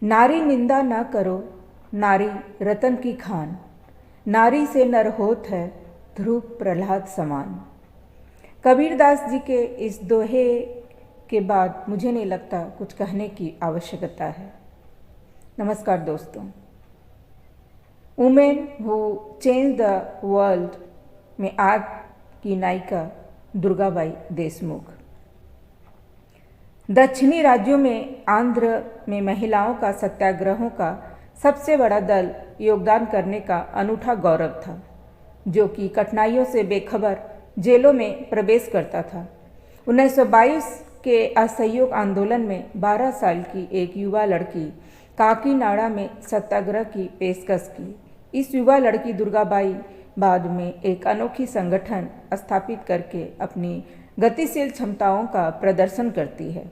नारी निंदा न करो, नारी रतन की खान, नारी से नर होत है ध्रुव प्रहलाद समान। कबीरदास जी के इस दोहे के बाद मुझे नहीं लगता कुछ कहने की आवश्यकता है। नमस्कार दोस्तों। Women who change the world में आज की नायिका दुर्गाबाई देशमुख। दक्षिणी राज्यों में आंध्र में महिलाओं का सत्याग्रहों का सबसे बड़ा दल योगदान करने का अनूठा गौरव था, जो कि कठिनाइयों से बेखबर जेलों में प्रवेश करता था। 1922 के असहयोग आंदोलन में 12 साल की एक युवा लड़की काकीनाडा में सत्याग्रह की पेशकश की। इस युवा लड़की दुर्गाबाई बाद में एक अनोखी संगठन स्थापित करके अपनी गतिशील क्षमताओं का प्रदर्शन करती है।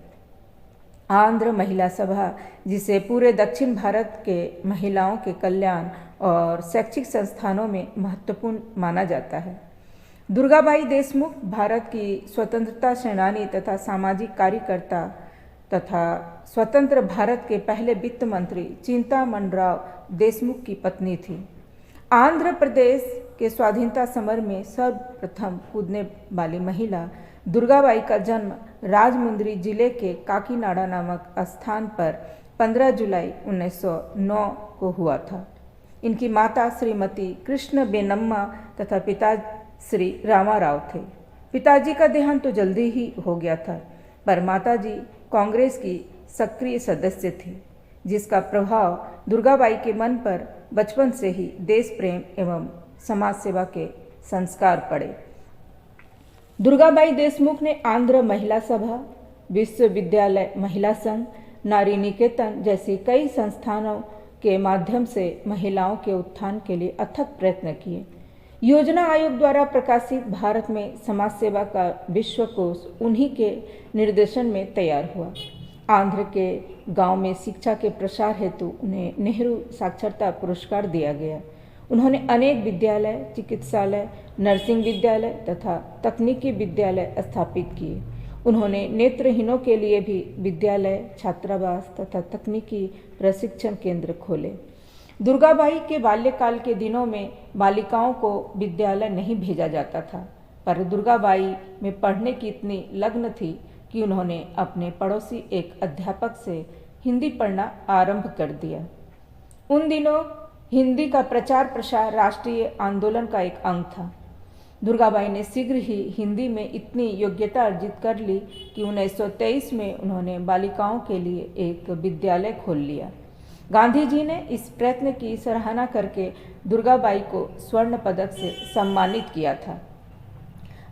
आंध्र महिला सभा, जिसे पूरे दक्षिण भारत के महिलाओं के कल्याण और शैक्षिक संस्थानों में महत्वपूर्ण माना जाता है। दुर्गाबाई देशमुख भारत की स्वतंत्रता सेनानी तथा सामाजिक कार्यकर्ता तथा स्वतंत्र भारत के पहले वित्त मंत्री चिंतामणराव देशमुख की पत्नी थी। आंध्र प्रदेश के स्वाधीनता समर में सर्वप्रथम कूदने वाली महिला दुर्गाबाई का जन्म राजमुंद्री जिले के काकीनाडा नामक स्थान पर 15 जुलाई 1909 को हुआ था। इनकी माता श्रीमती कृष्ण बेनम्मा तथा पिता श्री रामाराव थे। पिताजी का देहांत तो जल्दी ही हो गया था, पर माताजी कांग्रेस की सक्रिय सदस्य थी, जिसका प्रभाव दुर्गाबाई के मन पर बचपन से ही देश प्रेम एवं समाज सेवा के संस्कार पड़े। दुर्गाबाई देशमुख ने आंध्र महिला सभा, विश्वविद्यालय महिला संघ, नारी निकेतन जैसी कई संस्थानों के माध्यम से महिलाओं के उत्थान के लिए अथक प्रयत्न किए। योजना आयोग द्वारा प्रकाशित भारत में समाज सेवा का विश्वकोश उन्हीं के निर्देशन में तैयार हुआ। आंध्र के गांव में शिक्षा के प्रसार हेतु उन्हें नेहरू साक्षरता पुरस्कार दिया गया। उन्होंने अनेक विद्यालय, चिकित्सालय, नर्सिंग विद्यालय तथा तकनीकी विद्यालय स्थापित किए। उन्होंने नेत्रहीनों के लिए भी विद्यालय, छात्रावास तथा तकनीकी प्रशिक्षण केंद्र खोले। दुर्गाबाई के बाल्यकाल के दिनों में बालिकाओं को विद्यालय नहीं भेजा जाता था, पर दुर्गाबाई में पढ़ने की इतनी लगन थी कि उन्होंने अपने पड़ोसी एक अध्यापक से हिंदी पढ़ना आरंभ कर दिया। उन दिनों हिंदी का प्रचार प्रसार राष्ट्रीय आंदोलन का एक अंग था। दुर्गाबाई ने शीघ्र ही हिंदी में इतनी योग्यता अर्जित कर ली कि 1923 में उन्होंने बालिकाओं के लिए एक विद्यालय खोल लिया। गांधी जी ने इस प्रयत्न की सराहना करके दुर्गाबाई को स्वर्ण पदक से सम्मानित किया था।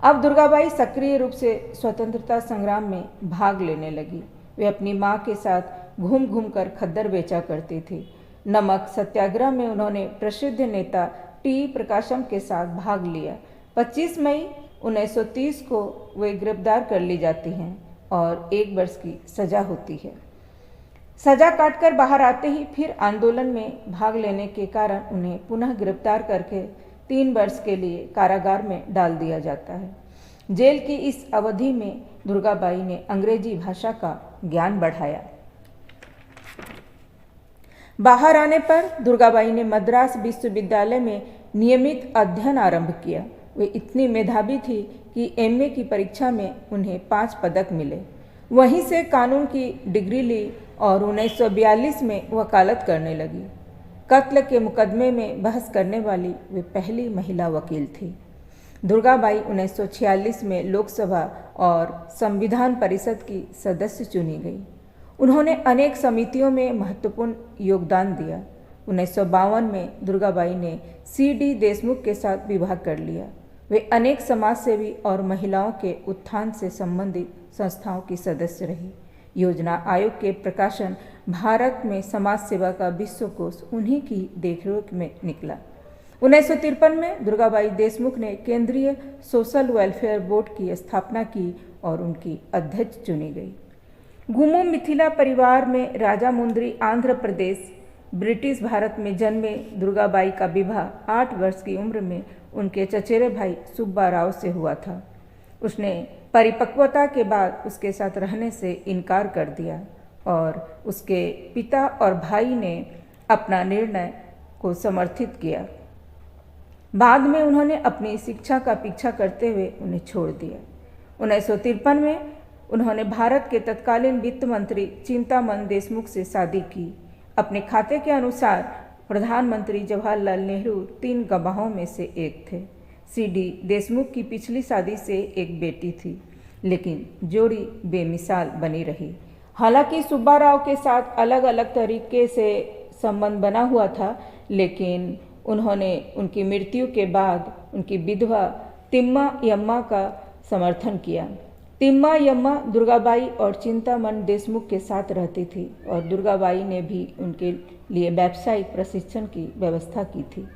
अब दुर्गाबाई सक्रिय रूप से स्वतंत्रता संग्राम में भाग लेने लगी। वे अपनी मां के साथ घूम घूम कर खद्दर बेचा करती थी। नमक सत्याग्रह में उन्होंने प्रसिद्ध नेता टी प्रकाशम के साथ भाग लिया। 25 मई 1930 को वे गिरफ्तार कर ली जाती हैं और 1 वर्ष की सजा होती है। सजा काटकर बाहर आते ही फिर आंदोलन में भाग लेने के कारण उन्हें पुनः गिरफ्तार करके 3 वर्ष के लिए कारागार में डाल दिया जाता है। जेल की इस अवधि में दुर्गाबाई ने अंग्रेजी भाषा का ज्ञान बढ़ाया। बाहर आने पर दुर्गाबाई ने मद्रास विश्वविद्यालय में नियमित अध्ययन आरंभ किया। वे इतनी मेधावी थी कि एमए की परीक्षा में उन्हें 5 पदक मिले। वहीं से कानून की डिग्री ली और 1942 में वकालत करने लगी। कत्ल के मुकदमे में बहस करने वाली वे पहली महिला वकील थी। दुर्गाबाई 1946 में लोकसभा और संविधान परिषद की सदस्य चुनी गई। उन्होंने अनेक समितियों में महत्वपूर्ण योगदान दिया। 1952 में दुर्गाबाई ने सी.डी. देशमुख के साथ विवाह कर लिया। वे अनेक समाजसेवी और महिलाओं के उत्थान से संबंधित संस्थाओं की सदस्य रही। योजना आयोग के प्रकाशन भारत में समाज सेवा का विश्वकोश उन्हीं की देखरेख में निकला। 1953 में दुर्गाबाई देशमुख ने केंद्रीय सोशल वेलफेयर बोर्ड की स्थापना की और उनकी अध्यक्ष चुनी गई। गुमू मिथिला परिवार में राजामुंद्री आंध्र प्रदेश ब्रिटिश भारत में जन्मे दुर्गाबाई का विवाह 8 वर्ष की उम्र में उनके चचेरे भाई सुब्बा राव से हुआ था। उसने परिपक्वता के बाद उसके साथ रहने से इनकार कर दिया और उसके पिता और भाई ने अपना निर्णय को समर्थित किया। बाद में उन्होंने अपनी शिक्षा का पीछा करते हुए उन्हें छोड़ दिया। 1953 में उन्होंने भारत के तत्कालीन वित्त मंत्री चिंतामन देशमुख से शादी की। अपने खाते के अनुसार प्रधानमंत्री जवाहरलाल नेहरू 3 गवाहों में से एक थे। सीडी देशमुख की पिछली शादी से एक बेटी थी, लेकिन जोड़ी बेमिसाल बनी रही। हालांकि सुब्बा राव के साथ अलग अलग तरीके से संबंध बना हुआ था, लेकिन उन्होंने उनकी मृत्यु के बाद उनकी विधवा तिम्मा यम्मा का समर्थन किया। तिम्मा यम्मा दुर्गाबाई और चिंतामन देशमुख के साथ रहती थी और दुर्गाबाई ने भी उनके लिए व्यावसायिक प्रशिक्षण की व्यवस्था की थी।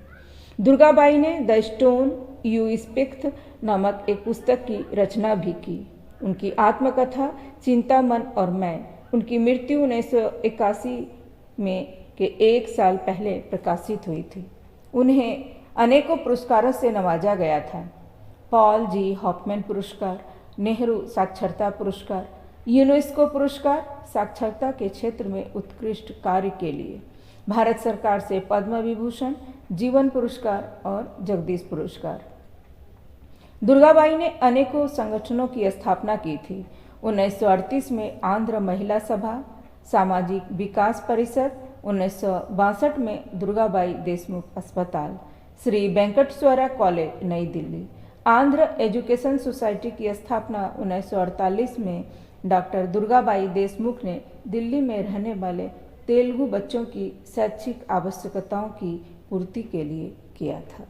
दुर्गाबाई ने द स्टोन यू स्पिक्थ नामक एक पुस्तक की रचना भी की। उनकी आत्मकथा चिंतामन और मैं उनकी मृत्यु 1981 में के 1 साल पहले प्रकाशित हुई थी। उन्हें अनेकों पुरस्कारों से नवाजा गया था। पॉल जी हॉफमैन पुरस्कार, नेहरू साक्षरता पुरस्कार, यूनेस्को पुरस्कार साक्षरता के क्षेत्र में उत्कृष्ट कार्य के लिए, भारत सरकार से पद्म विभूषण, जीवन पुरस्कार और जगदीश पुरस्कार। दुर्गाबाई ने अनेकों संगठनों की स्थापना की थी। 1938 में आंध्र महिला सभा, सामाजिक विकास परिषद, 1962 में दुर्गाबाई देशमुख अस्पताल, श्री वेंकटेश्वरा कॉलेज नई दिल्ली, आंध्र एजुकेशन सोसाइटी की स्थापना 1948 में डॉक्टर दुर्गाबाई देशमुख ने दिल्ली में रहने वाले तेलुगु बच्चों की शैक्षिक आवश्यकताओं की पूर्ति के लिए किया था।